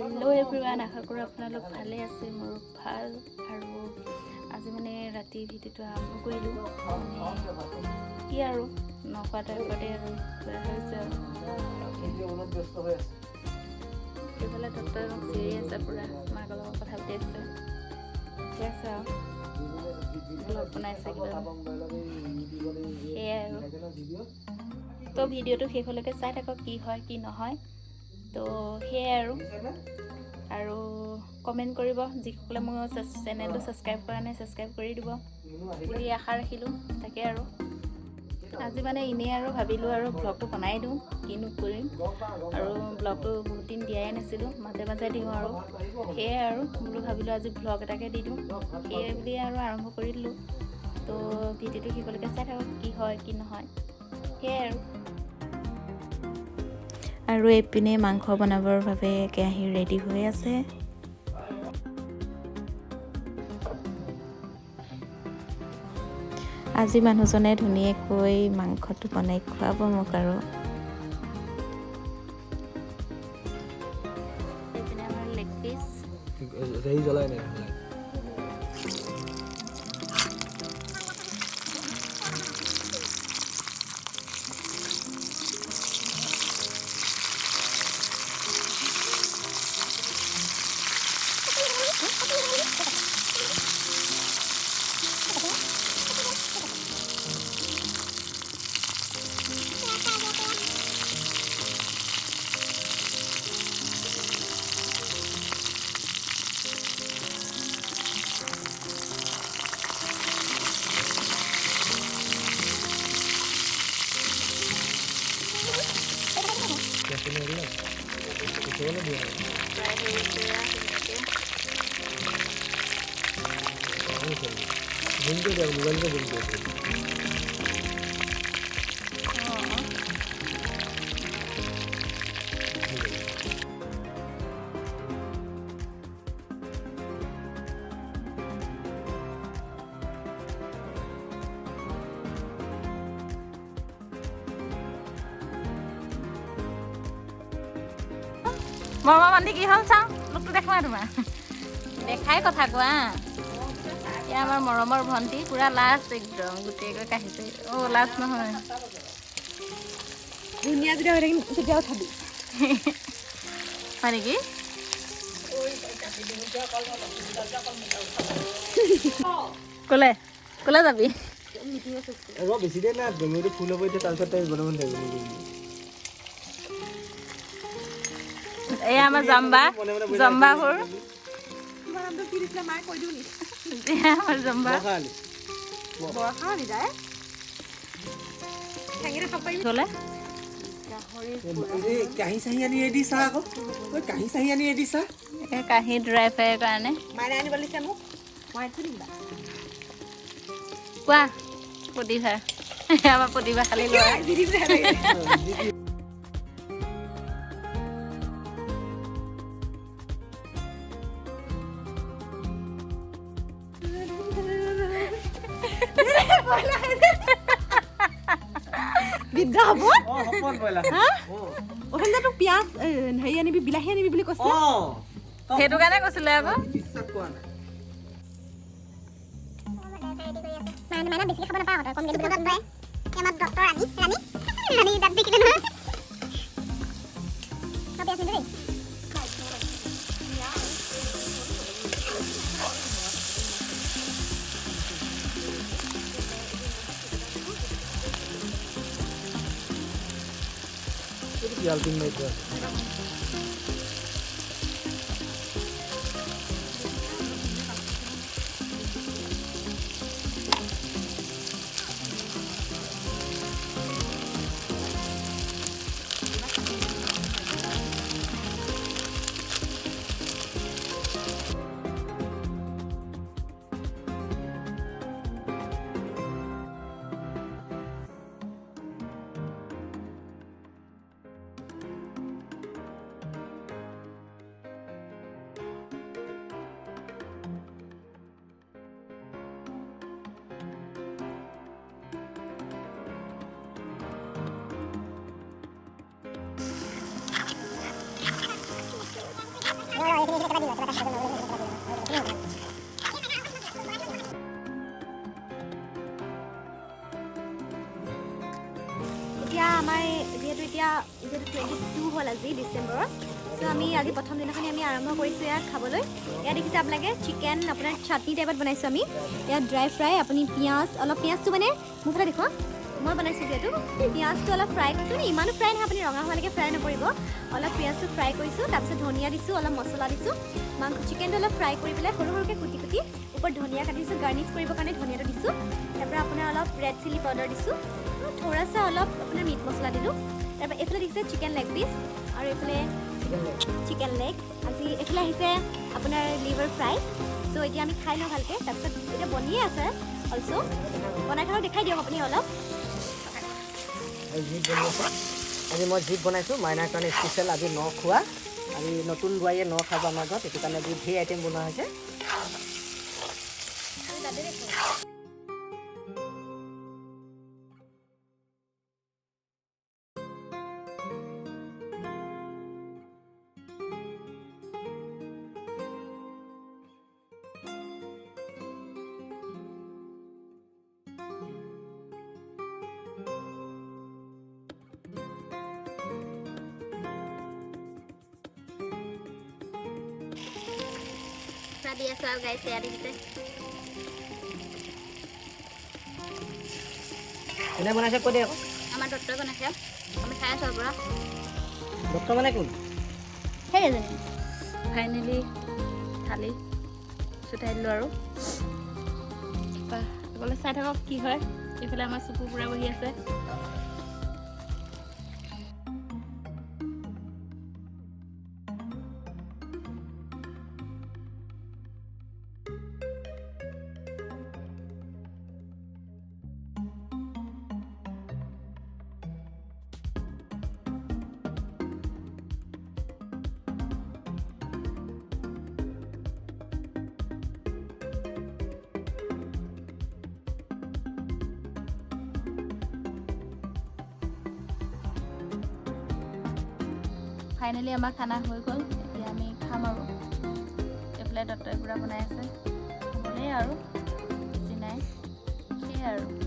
Hello' everyone, আশা কৰোঁ আপোনালোক ভালে আছে। মোৰ ভাল। আৰু আজি মানে ৰাতি ভিডিঅ'টো আৰম্ভ কৰিলোঁ। কি আৰু নখোৱা টাইপতে আৰু হৈছে আৰু এইফালে ডক্টৰে মোক চিৰি আছে, পূৰা মাকৰ লগত কথা পাতি আছে। ঠিক আছে আৰু ব্লগ বনাইছে কিবা সেয়াই আৰু। তো ভিডিঅ'টো শেষলৈকে চাই থাকক, কি হয় কি নহয়। তো সেয়াই আৰু কমেণ্ট কৰিব, যিসকলে মোৰ চেনেলটো ছাবস্ক্ৰাইব কৰা নাই ছাবস্ক্ৰাইব কৰি দিব বুলি আশা ৰাখিলোঁ। তাকে আৰু আজি মানে এনেই আৰু ভাবিলোঁ আৰু ব্লগটো বনাই দিওঁ, কিনো কৰিম। আৰু ব্লগটো বহুত দিন দিয়াই নাছিলোঁ, মাজে মাজে দিওঁ আৰু সেয়াই আৰু বোলো ভাবিলোঁ আজি ব্লগ এটাকে দি দিওঁ, সেয়ে বুলিয়ে আৰু আৰম্ভ কৰি দিলোঁ। তো ভিডিঅ'টো শেষলৈকে চাই থাকক, কি হয় কি নহয় সেয়াই আৰু এইপিনে মাংস বনাবৰ বাবে কেৰাহী ৰেডি হৈ আছে। আজি মানুহজনে ধুনীয়াকৈ মাংসটো বনাই খুৱাব মোক। আৰু এইপিনে আমাৰ লেগ পিচ জ্বলাই নাই। মৰমৰ বান্ধি কি হ'ল চাওঁ, লোকটো দেখুৱাই তোমাৰ দেখাই কথা কোৱা। এয়া আমাৰ মৰমৰ ভণ্টি, পুৰা লাষ্ট একদম গোটেইকৈ কাঢ়িছে। অ' লাষ্ট নহয়, ধুনীয়া যেতিয়া হৈ থাকিম তেতিয়াও খাবি হয় নেকি? ক'লে ক'লে যাবি? বেছি দেৰি নাই, বেঙুনীটো ফুল হ'ব এতিয়া, তাৰপিছত তাই বনাব লাগিব। এয়া আমাৰ জম্বাবোৰ কি দিছিলে মায়ে কৈ দিওঁ নি? আমাৰ জম্বা বৰষালি যায় ঠেঙিৰে খাব পাৰিবি। ক'লে কাঁহী চাহি আনি এদি চা আকৌ, কাঁহী চাহি আনি এদি চা। এই কাঁহী ড্ৰাই ফ্ৰাইৰ কাৰণে মায়ে আনিব দিছে মোক, মই থৈ দিম। কোৱা প্ৰতিভা, আমাৰ প্ৰতিভা খালি ল'ৰা। বিদ্যা হ'ব ওখানে তোক পিঁয়াজ হেৰি আনিবি, বিলাহী আনিবি বুলি কৈছে। সেইটো কাৰণে কৈছিলে আকৌ। বেছিকে খাব নাপাওঁ, কম গেলি ব্লগত পায়। আমাৰ ডক্টৰ ৰাণী দাঁত দেখিলে নহয়। চব আছে দেই। এতিয়া আমাৰ যিহেতু 22 হ'ল আজি ডিচেম্বৰত, চ' আমি আজি প্ৰথম দিনাখনি আমি আৰম্ভ কৰিছোঁ ইয়াত খাবলৈ। ইয়াত দেখিছে আপোনালোকে চিকেন আপোনাৰ চাটনি টাইপত বনাইছোঁ আমি। ইয়াত ড্ৰাই ফ্ৰাই, আপুনি পিঁয়াজ অলপ, পিঁয়াজটো মানে মোৰ ফালে দেখুৱা, মই বনাইছোঁ যিহেতু পিঁয়াজটো অলপ ফ্ৰাই কৰিছোঁ। ইমানো ফ্ৰাই নহয়, আপুনি ৰঙা হোৱালৈকে ফ্ৰাই নকৰিব, অলপ পিঁয়াজটো ফ্ৰাই কৰিছোঁ। তাৰপিছত ধনিয়া দিছোঁ, অলপ মছলা দিছোঁ, চিকেনটো অলপ ফ্ৰাই কৰি পেলাই সৰু সৰুকৈ কুটি কুটি ওপৰত ধনিয়া কাটিছোঁ, গাৰ্নিছ কৰিবৰ কাৰণে ধনিয়াটো দিছোঁ। তাৰপৰা আপোনাৰ অলপ ৰেড চিলি পাউডাৰ দিছোঁ, থোৰাচা অলপ আপোনাৰ মিট মছলা দিলোঁ। তাৰপৰা এইফালে দেখিছে চিকেন লেগ পিচ, আৰু এইফালে চিকেন লেগ। আজি এইফালে আহিছে আপোনাৰ লিভাৰ ফ্ৰাই। চ' এতিয়া আমি খাই লওঁ ভালকৈ, তাৰপিছত এতিয়া বনিয়ে আছে অলছ', বনাই খাওঁ, দেখাই দিয়ক আপুনি অলপ। জিপ বনি আছে। আজি মই জিপ বনাইছোঁ মাইনাৰ কাৰণে স্পেচিয়েল। আজি ন খোৱা, আজি নতুন বোৱাৰীয়ে ন খাব আমাৰ ঘৰত, সেইটো কাৰণে আজি ধেৰ আইটেম বনোৱা হৈছে। দি আছোঁ আৰু গাইছে ইয়াত দেখিছে। কোনে বনাইছে কৈ দে আকৌ। আমাৰ ডক্টৰে বনাইছে, আমি খাই আছোঁ পৰা। ডক্টৰ মানে কোন? সেই এজনী ফাইনেলি থালি চুটাই দিলোঁ আৰু সকলোৱে চাই থাকক কি হয়। এইফালে আমাৰ চকু পুৰা বহি আছে। ফাইনেলি আমাৰ খানা হৈ গ'ল, এতিয়া আমি খাম আৰু। এইফালে ডক্টৰে পূৰা বনাই আছে, হ'লেই আৰু বেছি নাই, সেয়াই আৰু।